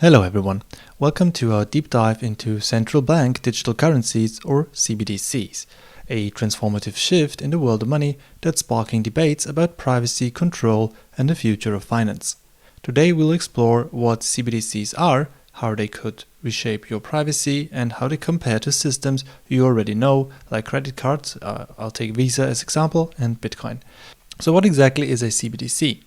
Hello everyone, welcome to our deep dive into central bank digital currencies or CBDCs, a transformative shift in the world of money that's sparking debates about privacy, control and the future of finance. Today we'll explore what CBDCs are, how they could reshape your privacy and how they compare to systems you already know like credit cards, I'll take Visa as example, and Bitcoin. So what exactly is a CBDC?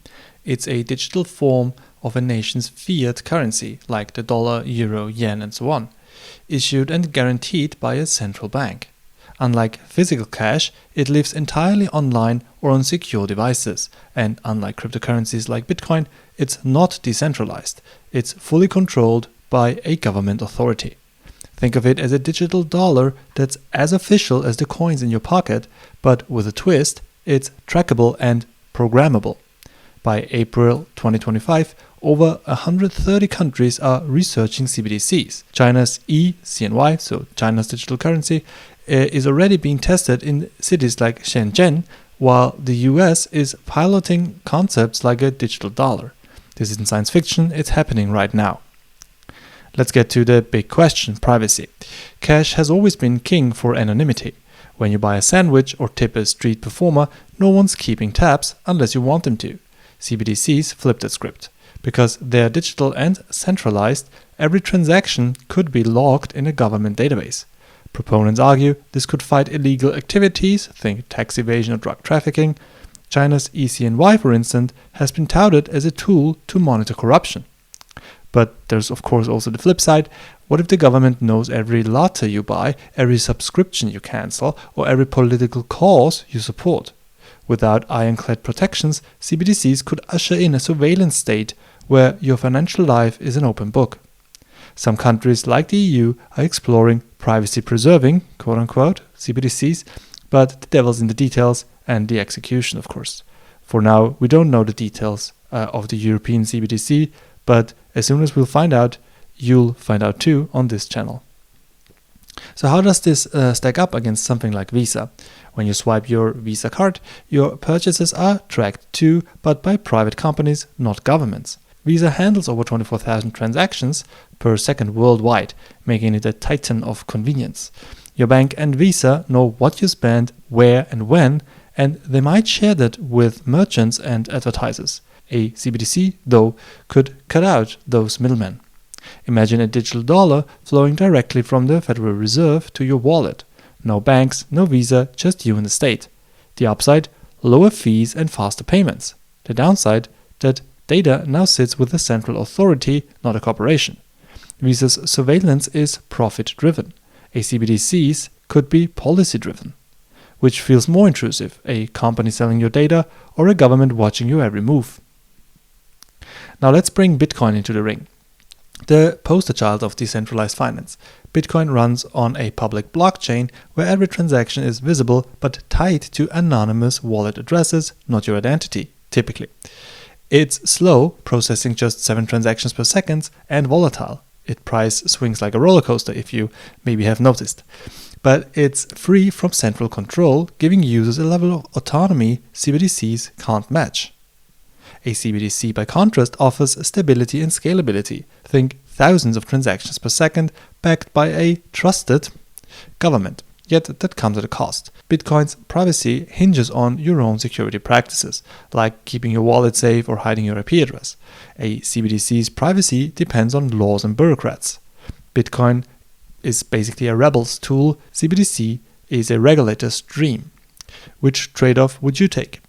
It's a digital form of a nation's fiat currency, like the dollar, euro, yen, and so on, issued and guaranteed by a central bank. Unlike physical cash, it lives entirely online or on secure devices, and unlike cryptocurrencies like Bitcoin, it's not decentralized. It's fully controlled by a government authority. Think of it as a digital dollar that's as official as the coins in your pocket, but with a twist, it's trackable and programmable. By April 2025, over 130 countries are researching CBDCs. China's CNY, so China's digital currency, is already being tested in cities like Shenzhen, while the US is piloting concepts like a digital dollar. This isn't science fiction, it's happening right now. Let's get to the big question, privacy. Cash has always been king for anonymity. When you buy a sandwich or tip a street performer, no one's keeping tabs unless you want them to. CBDCs flip that script. Because they're digital and centralized, every transaction could be logged in a government database. Proponents argue this could fight illegal activities, think tax evasion or drug trafficking. China's CNY, for instance, has been touted as a tool to monitor corruption. But there's of course also the flip side. What if the government knows every latte you buy, every subscription you cancel, or every political cause you support? Without ironclad protections, CBDCs could usher in a surveillance state where your financial life is an open book. Some countries like the EU are exploring privacy-preserving, quote-unquote, CBDCs, but the devil's in the details and the execution, of course. For now, we don't know the details of the European CBDC, but as soon as we'll find out, you'll find out too on this channel. So how does this stack up against something like Visa? When you swipe your Visa card, your purchases are tracked too, but by private companies, not governments. Visa handles over 24,000 transactions per second worldwide, making it a titan of convenience. Your bank and Visa know what you spend, where and when, and they might share that with merchants and advertisers. A CBDC, though, could cut out those middlemen. Imagine a digital dollar flowing directly from the Federal Reserve to your wallet. No banks, no Visa, just you and the state. The upside? Lower fees and faster payments. The downside? That data now sits with a central authority, not a corporation. Visa's surveillance is profit-driven. A CBDC's could be policy-driven. Which feels more intrusive, a company selling your data or a government watching your every move? Now let's bring Bitcoin into the ring. The poster child of decentralized finance. Bitcoin runs on a public blockchain where every transaction is visible but tied to anonymous wallet addresses, not your identity, typically. It's slow, processing just 7 transactions per second, and volatile. Its price swings like a roller coaster, if you maybe have noticed. But it's free from central control, giving users a level of autonomy CBDCs can't match. A CBDC, by contrast, offers stability and scalability. Think thousands of transactions per second, backed by a trusted government. Yet that comes at a cost. Bitcoin's privacy hinges on your own security practices, like keeping your wallet safe or hiding your IP address. A CBDC's privacy depends on laws and bureaucrats. Bitcoin is basically a rebel's tool. CBDC is a regulator's dream. Which trade-off would you take?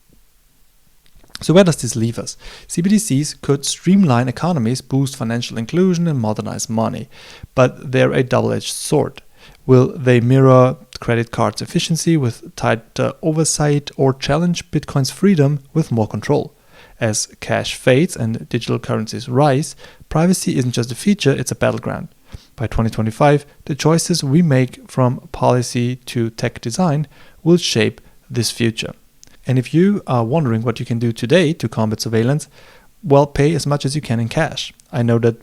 So where does this leave us? CBDCs could streamline economies, boost financial inclusion and modernize money, but they're a double-edged sword. Will they mirror credit cards' efficiency with tighter oversight or challenge Bitcoin's freedom with more control? As cash fades and digital currencies rise, privacy isn't just a feature, it's a battleground. By 2025, the choices we make from policy to tech design will shape this future. And if you are wondering what you can do today to combat surveillance, well, pay as much as you can in cash. I know that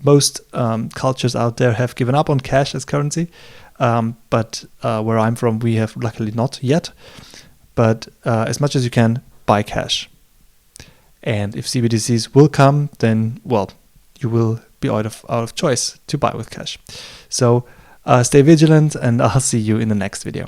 most cultures out there have given up on cash as currency, but where I'm from, we have luckily not yet. But as much as you can, buy cash. And if CBDCs will come, then, well, you will be out of choice to buy with cash. So stay vigilant, and I'll see you in the next video.